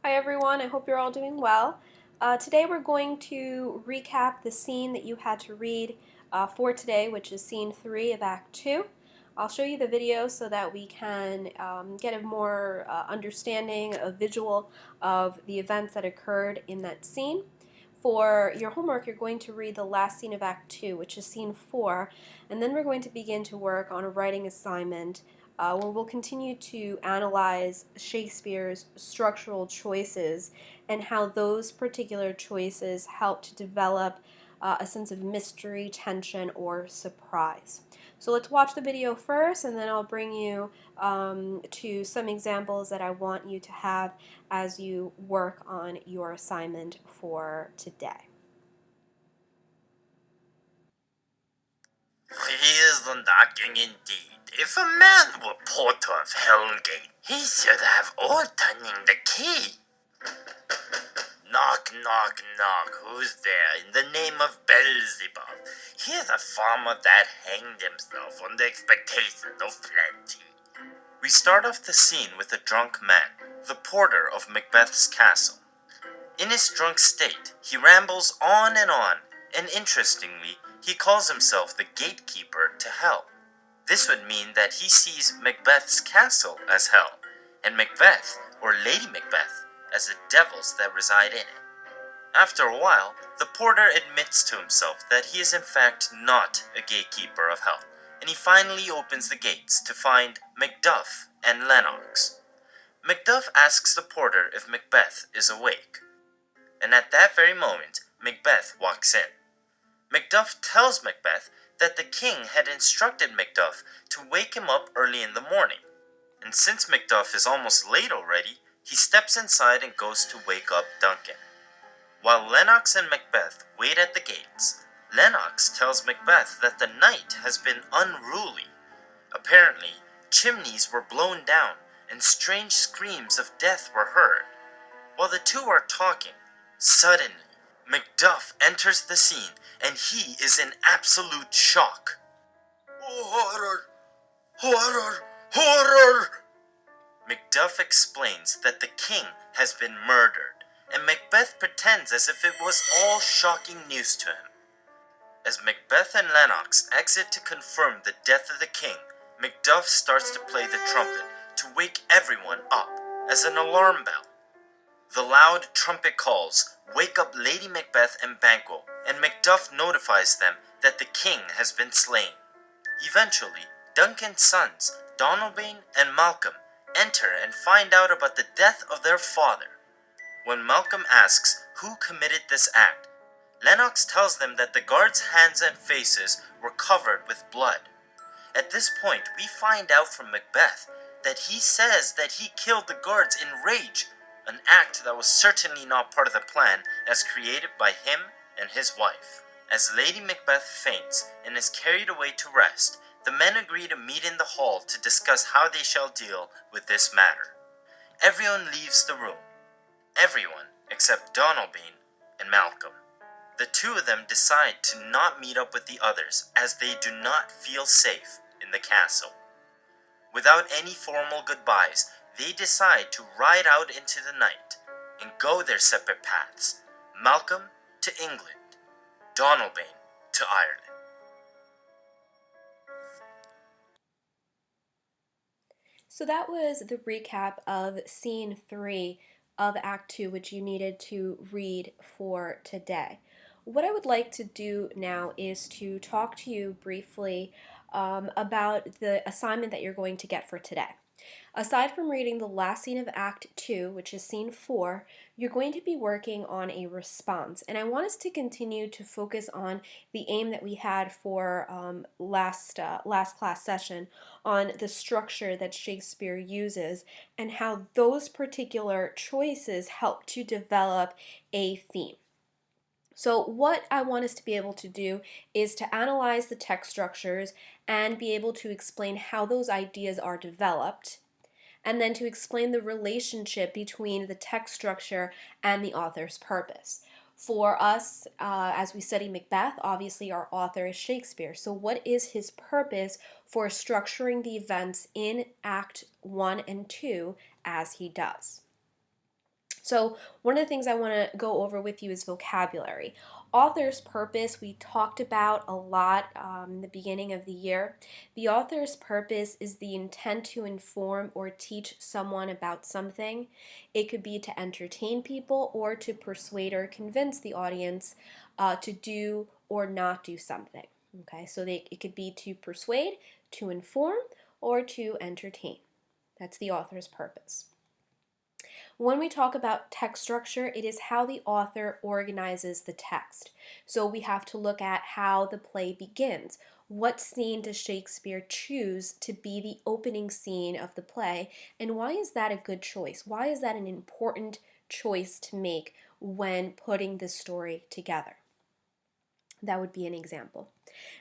Hi everyone, I hope you're all doing well. Today we're going to recap the scene that you had to read for today, which is scene 3 of Act 2. I'll show you the video so that we can get a more understanding, a visual of the events that occurred in that scene. For your homework, you're going to read the last scene of Act 2, which is scene 4, and then we're going to begin to work on a writing assignment where we'll continue to analyze Shakespeare's structural choices and how those particular choices help to develop a sense of mystery, tension, or surprise. So let's watch the video first, and then I'll bring you to some examples that I want you to have as you work on your assignment for today. He is the knocking indeed. If a man were porter of Hellgate, he should have ordaining the key. Knock, knock, knock, who's there? In the name of Beelzebub. Here's a farmer that hanged himself on the expectation of plenty. We start off the scene with a drunk man, the porter of Macbeth's castle. In his drunk state, he rambles on, and interestingly, he calls himself the gatekeeper to hell. This would mean that he sees Macbeth's castle as hell, and Macbeth, or Lady Macbeth, as the devils that reside in it. After a while, the porter admits to himself that he is in fact not a gatekeeper of hell, and he finally opens the gates to find Macduff and Lennox. Macduff asks the porter if Macbeth is awake, and at that very moment, Macbeth walks in. Macduff tells Macbeth that the king had instructed Macduff to wake him up early in the morning, and since Macduff is almost late already, he steps inside and goes to wake up Duncan. While Lennox and Macbeth wait at the gates, Lennox tells Macbeth that the night has been unruly. Apparently, chimneys were blown down and strange screams of death were heard. While the two are talking, suddenly, Macduff enters the scene and he is in absolute shock. Horror! Horror! Horror! Macduff explains that the king has been murdered, and Macbeth pretends as if it was all shocking news to him. As Macbeth and Lennox exit to confirm the death of the king, Macduff starts to play the trumpet to wake everyone up as an alarm bell. The loud trumpet calls wake up Lady Macbeth and Banquo, and Macduff notifies them that the king has been slain. Eventually, Duncan's sons, Donalbain and Malcolm, enter and find out about the death of their father. When Malcolm asks who committed this act, Lennox tells them that the guards' hands and faces were covered with blood. At this point, we find out from Macbeth that he says that he killed the guards in rage, an act that was certainly not part of the plan as created by him and his wife. As Lady Macbeth faints and is carried away to rest, the men agree to meet in the hall to discuss how they shall deal with this matter. Everyone leaves the room. Everyone except Donalbain and Malcolm. The two of them decide to not meet up with the others as they do not feel safe in the castle. Without any formal goodbyes, they decide to ride out into the night and go their separate paths. Malcolm to England, Donalbain to Ireland. So that was the recap of scene 3 of Act 2, which you needed to read for today. What I would like to do now is to talk to you briefly about the assignment that you're going to get for today. Aside from reading the last scene of Act 2, which is scene 4, you're going to be working on a response. And I want us to continue to focus on the aim that we had for last class session on the structure that Shakespeare uses and how those particular choices help to develop a theme. So what I want us to be able to do is to analyze the text structures and be able to explain how those ideas are developed, and then to explain the relationship between the text structure and the author's purpose. For us, as we study Macbeth, obviously our author is Shakespeare. So what is his purpose for structuring the events in Act 1 and 2 as he does? So, one of the things I want to go over with you is vocabulary. Author's purpose, we talked about a lot in the beginning of the year. The author's purpose is the intent to inform or teach someone about something. It could be to entertain people or to persuade or convince the audience to do or not do something. Okay, so it could be to persuade, to inform, or to entertain. That's the author's purpose. When we talk about text structure, it is how the author organizes the text. So we have to look at how the play begins. What scene does Shakespeare choose to be the opening scene of the play? And why is that a good choice? Why is that an important choice to make when putting the story together? That would be an example.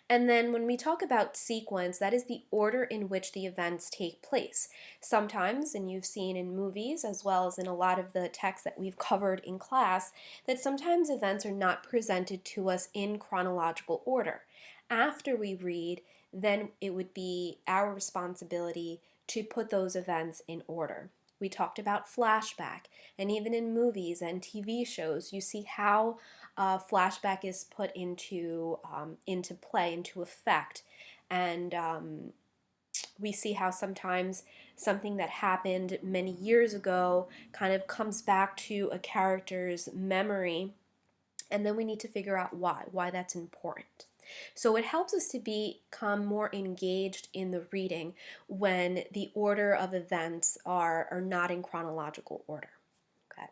And then when we talk about sequence, that is the order in which the events take place. Sometimes, and you've seen in movies as well as in a lot of the texts that we've covered in class, that sometimes events are not presented to us in chronological order. After we read, then it would be our responsibility to put those events in order. We talked about flashback, and even in movies and TV shows, you see how flashback is put into play, into effect, and we see how sometimes something that happened many years ago kind of comes back to a character's memory, and then we need to figure out why that's important. So it helps us to become more engaged in the reading when the order of events are not in chronological order. Okay.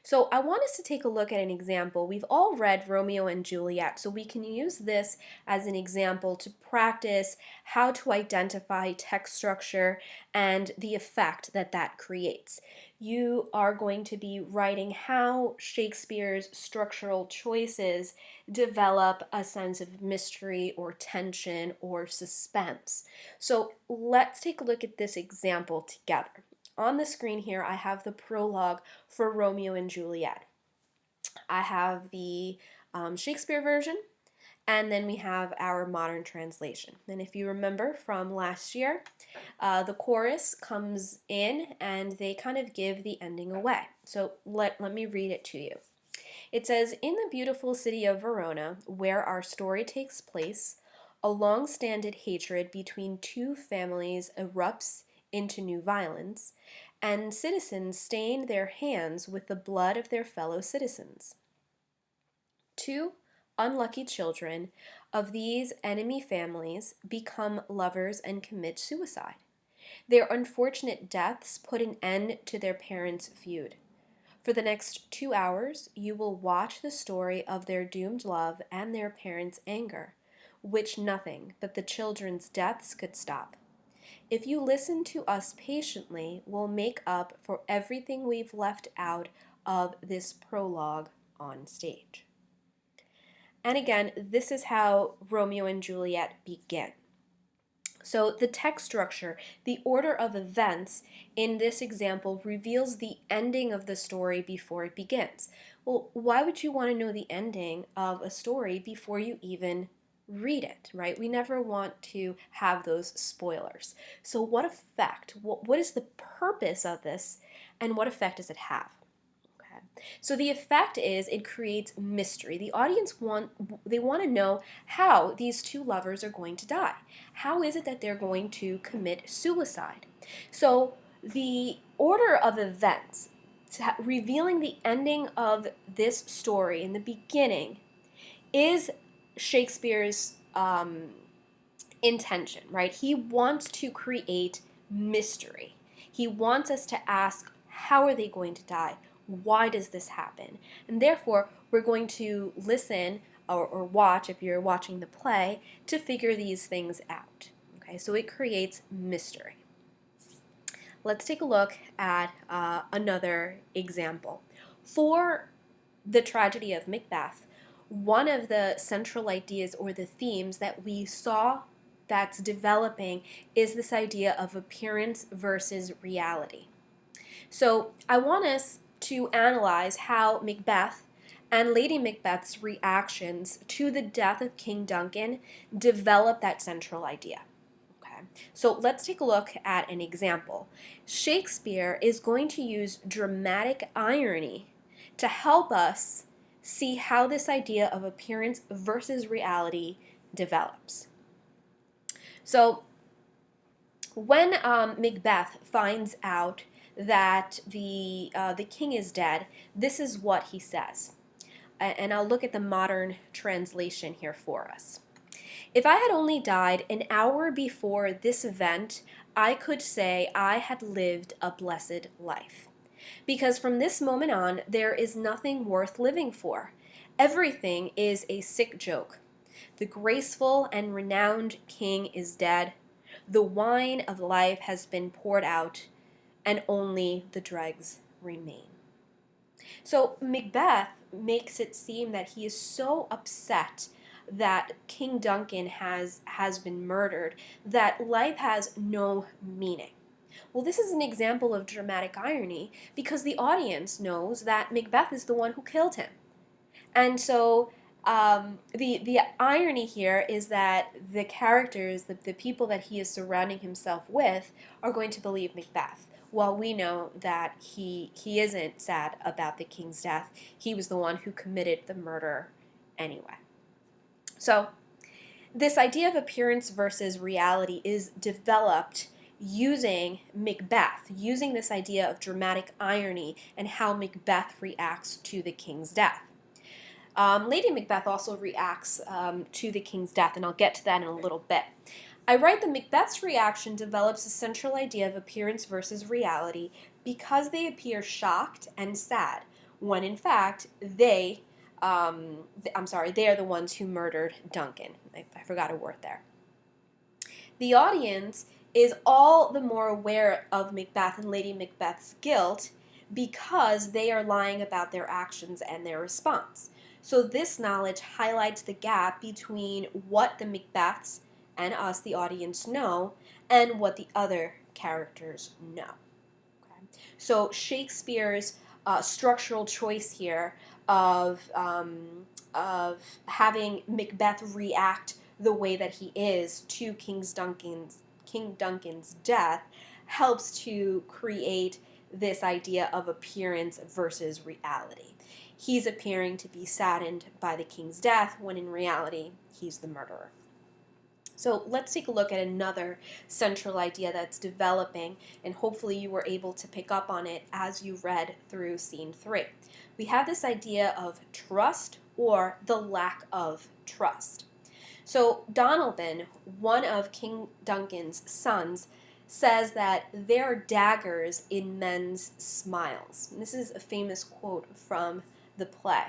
So I want us to take a look at an example. We've all read Romeo and Juliet, so we can use this as an example to practice how to identify text structure and the effect that that creates. You are going to be writing how Shakespeare's structural choices develop a sense of mystery or tension or suspense. So let's take a look at this example together. On the screen here, I have the prologue for Romeo and Juliet. I have the Shakespeare version, and then we have our modern translation. And if you remember from last year, the chorus comes in and they kind of give the ending away. So let me read it to you. It says, "In the beautiful city of Verona, where our story takes place, a long-standing hatred between two families erupts into new violence, and citizens stain their hands with the blood of their fellow citizens. Two unlucky children of these enemy families become lovers and commit suicide. Their unfortunate deaths put an end to their parents' feud. For the next 2 hours, you will watch the story of their doomed love and their parents' anger, which nothing but the children's deaths could stop. If you listen to us patiently, we'll make up for everything we've left out of this prologue on stage." And again, this is how Romeo and Juliet begin. So the text structure, the order of events in this example reveals the ending of the story before it begins. Well, why would you want to know the ending of a story before you even read it, right? We never want to have those spoilers. So what effect, what is the purpose of this, and what effect does it have? So the effect is it creates mystery. The audience want to know how these two lovers are going to die. How is it that they're going to commit suicide? So the order of events, revealing the ending of this story in the beginning, is Shakespeare's intention, right? He wants to create mystery. He wants us to ask, how are they going to die? Why does this happen? And therefore, we're going to listen or watch, if you're watching the play, to figure these things out. Okay, so it creates mystery. Let's take a look at another example. For the tragedy of Macbeth, one of the central ideas or the themes that we saw that's developing is this idea of appearance versus reality. So I want us to analyze how Macbeth and Lady Macbeth's reactions to the death of King Duncan develop that central idea. Okay. So let's take a look at an example. Shakespeare is going to use dramatic irony to help us see how this idea of appearance versus reality develops. So when Macbeth finds out that the king is dead, this is what he says. And I'll look at the modern translation here for us. If I had only died an hour before this event, I could say I had lived a blessed life. Because from this moment on, there is nothing worth living for. Everything is a sick joke. The graceful and renowned king is dead. The wine of life has been poured out, and only the dregs remain. So Macbeth makes it seem that he is so upset that King Duncan has been murdered that life has no meaning. Well, this is an example of dramatic irony because the audience knows that Macbeth is the one who killed him. And so the irony here is that the characters, the people that he is surrounding himself with, are going to believe Macbeth. While we know that he isn't sad about the king's death, he was the one who committed the murder anyway. So this idea of appearance versus reality is developed using Macbeth, using this idea of dramatic irony and how Macbeth reacts to the king's death. Lady Macbeth also reacts to the king's death, and I'll get to that in a little bit. I write that Macbeth's reaction develops a central idea of appearance versus reality because they appear shocked and sad, when in fact they are the ones who murdered Duncan. I forgot a word there. The audience is all the more aware of Macbeth and Lady Macbeth's guilt because they are lying about their actions and their response. So this knowledge highlights the gap between what the Macbeths and us, the audience, know and what the other characters know. Okay? So Shakespeare's structural choice here of having Macbeth react the way that he is to King Duncan's death helps to create this idea of appearance versus reality. He's appearing to be saddened by the king's death when in reality he's the murderer. So let's take a look at another central idea that's developing, and hopefully you were able to pick up on it as you read through scene 3. We have this idea of trust or the lack of trust. So Donalbain, one of King Duncan's sons, says that there are daggers in men's smiles. And this is a famous quote from the play.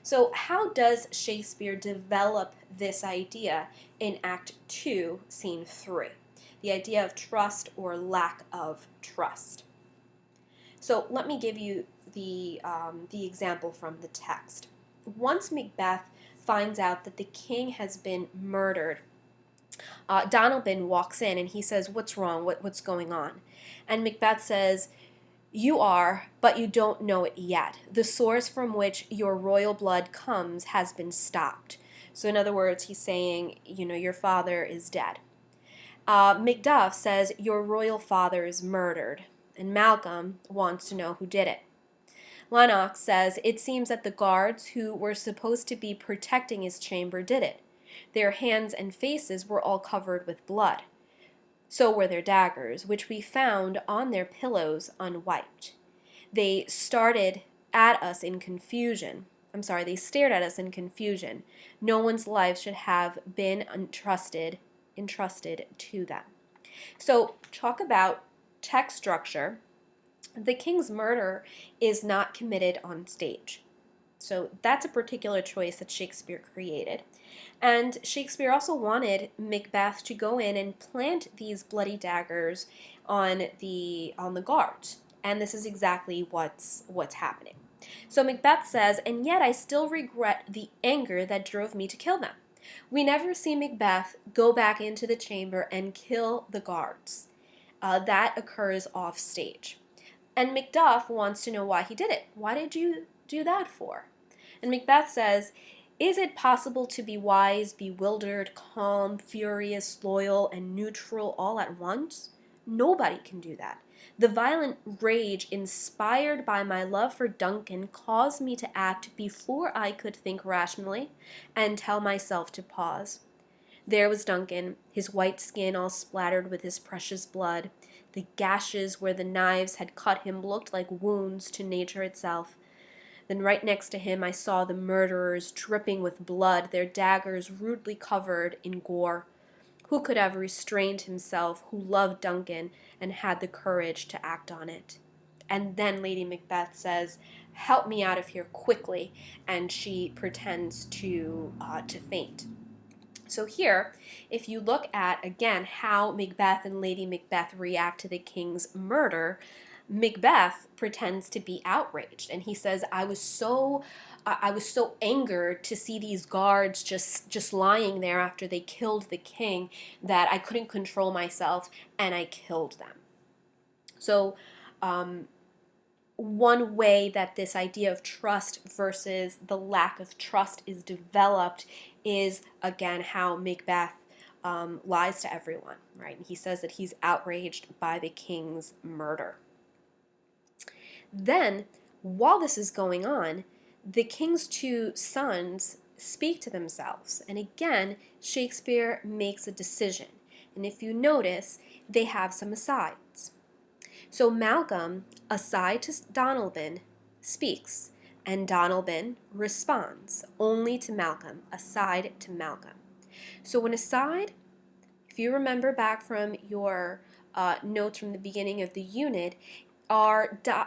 So how does Shakespeare develop this idea in Act 2, Scene 3? The idea of trust or lack of trust. So let me give you the example from the text. Once Macbeth finds out that the king has been murdered, Donalbain walks in and he says, "What's wrong? What's going on?" And Macbeth says, "You are, but you don't know it yet. The source from which your royal blood comes has been stopped." So in other words, he's saying, your father is dead. Macduff says, "Your royal father is murdered." And Malcolm wants to know who did it. Lennox says, "It seems that the guards who were supposed to be protecting his chamber did it. Their hands and faces were all covered with blood. So were their daggers, which we found on their pillows unwiped. They started at us in confusion. They stared at us in confusion. No one's life should have been entrusted to them." So talk about text structure. The king's murder is not committed on stage. So that's a particular choice that Shakespeare created. And Shakespeare also wanted Macbeth to go in and plant these bloody daggers on the guards. And this is exactly what's happening. So Macbeth says, "And yet I still regret the anger that drove me to kill them." We never see Macbeth go back into the chamber and kill the guards. That occurs off stage. And Macduff wants to know why he did it. "Why did you do that for?" And Macbeth says, Is it possible to be wise, bewildered, calm, furious, loyal, and neutral all at once? Nobody can do that. The violent rage inspired by my love for Duncan caused me to act before I could think rationally and tell myself to pause. There was Duncan, his white skin all splattered with his precious blood. The gashes where the knives had cut him looked like wounds to nature itself. Then right next to him I saw the murderers dripping with blood, their daggers rudely covered in gore. Who could have restrained himself, who loved Duncan and had the courage to act on it? And then Lady Macbeth says, "Help me out of here quickly," and she pretends to faint. So here, if you look at, again, how Macbeth and Lady Macbeth react to the king's murder, Macbeth pretends to be outraged, and he says, I was so angered to see these guards just lying there after they killed the king that I couldn't control myself and I killed them." So um, one way that this idea of trust versus the lack of trust is developed is, again, how Macbeth lies to everyone, right? And he says that he's outraged by the king's murder. Then, while this is going on, the king's two sons speak to themselves. And again, Shakespeare makes a decision. And if you notice, they have some asides. So Malcolm, aside to Donalbain, speaks, and Donalbain responds only to Malcolm, aside to Malcolm. So an aside, if you remember back from your notes from the beginning of the unit,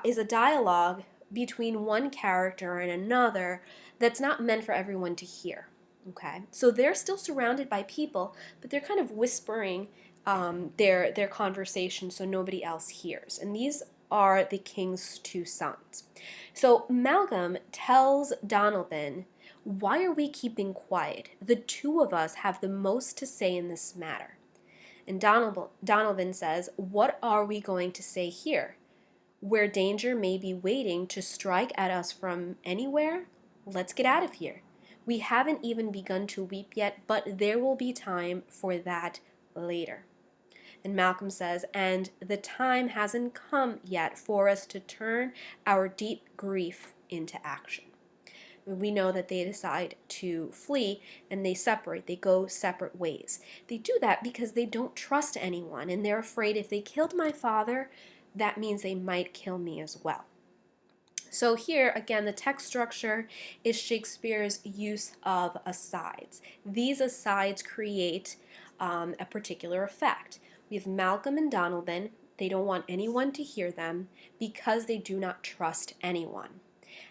is a dialogue between one character and another that's not meant for everyone to hear. Okay, so they're still surrounded by people, but they're kind of whispering their conversation so nobody else hears. And these are the king's two sons. So Malcolm tells Donalbain, "Why are we keeping quiet? The two of us have the most to say in this matter." And Donalbain says, "What are we going to say here? Where danger may be waiting to strike at us from anywhere? Let's get out of here. We haven't even begun to weep yet, but there will be time for that later." And Malcolm says, "And the time hasn't come yet for us to turn our deep grief into action." We know that they decide to flee and they separate, they go separate ways. They do that because they don't trust anyone and they're afraid if they killed my father, that means they might kill me as well. So here, again, the text structure is Shakespeare's use of asides. These asides create a particular effect. We have Malcolm and Donalbain. They don't want anyone to hear them because they do not trust anyone.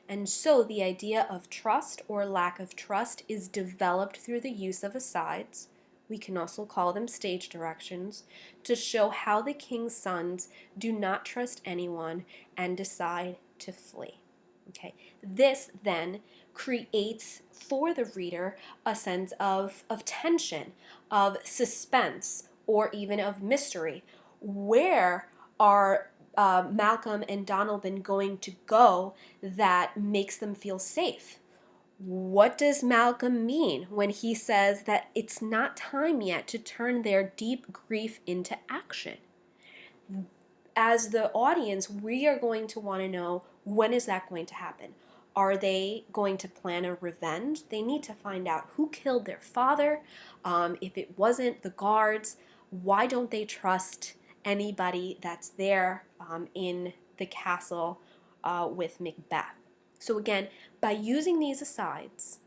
And so the idea of trust or lack of trust is developed through the use of asides. We can also call them stage directions to show how the king's sons do not trust anyone and decide to flee. Okay, this then creates for the reader a sense of tension, of suspense, or even of mystery. Where are Malcolm and Donalbain going to go that makes them feel safe? What does Malcolm mean when he says that it's not time yet to turn their deep grief into action? As the audience, we are going to want to know, when is that going to happen? Are they going to plan a revenge? They need to find out who killed their father. If it wasn't the guards, why don't they trust anybody that's there in the castle with Macbeth? So again, by using these asides,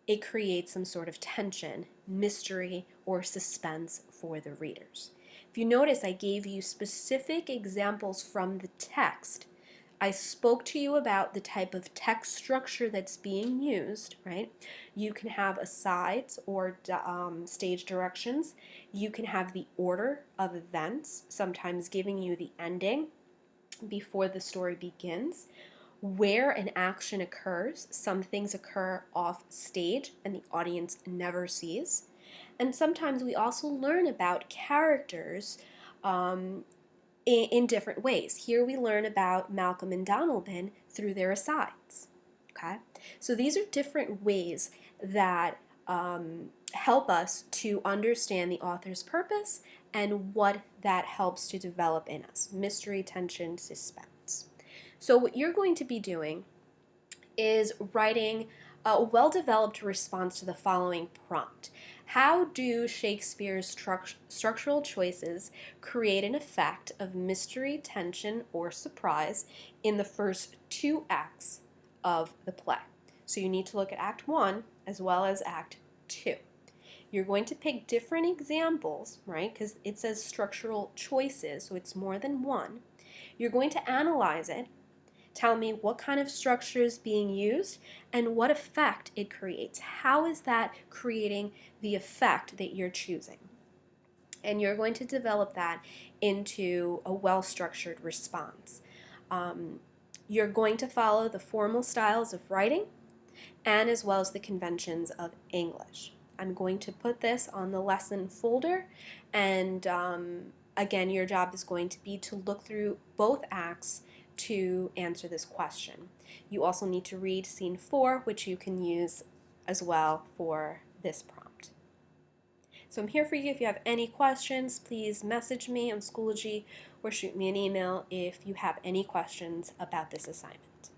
it creates some sort of tension, mystery, or suspense for the readers. If you notice, I gave you specific examples from the text. I spoke to you about the type of text structure that's being used, right? You can have asides or stage directions. You can have the order of events, sometimes giving you the ending before the story begins. Where an action occurs, some things occur off stage and the audience never sees. And sometimes we also learn about characters in different ways. Here we learn about Malcolm and Donalbain through their asides. Okay? So these are different ways that help us to understand the author's purpose and what that helps to develop in us: mystery, tension, suspense. So, what you're going to be doing is writing a well developed response to the following prompt: how do Shakespeare's structural choices create an effect of mystery, tension, or surprise in the first two acts of the play? So you need to look at Act 1 as well as Act 2. You're going to pick different examples, right? Because it says structural choices, so it's more than one. You're going to analyze it, tell me what kind of structure is being used and what effect it creates. How is that creating the effect that you're choosing? And you're going to develop that into a well structured response. Um, you're going to follow the formal styles of writing and as well as the conventions of English. I'm going to put this on the lesson folder, and again, your job is going to be to look through both acts to answer this question. You also need to read scene 4, which you can use as well for this prompt. So I'm here for you. If you have any questions, please message me on Schoology or shoot me an email if you have any questions about this assignment.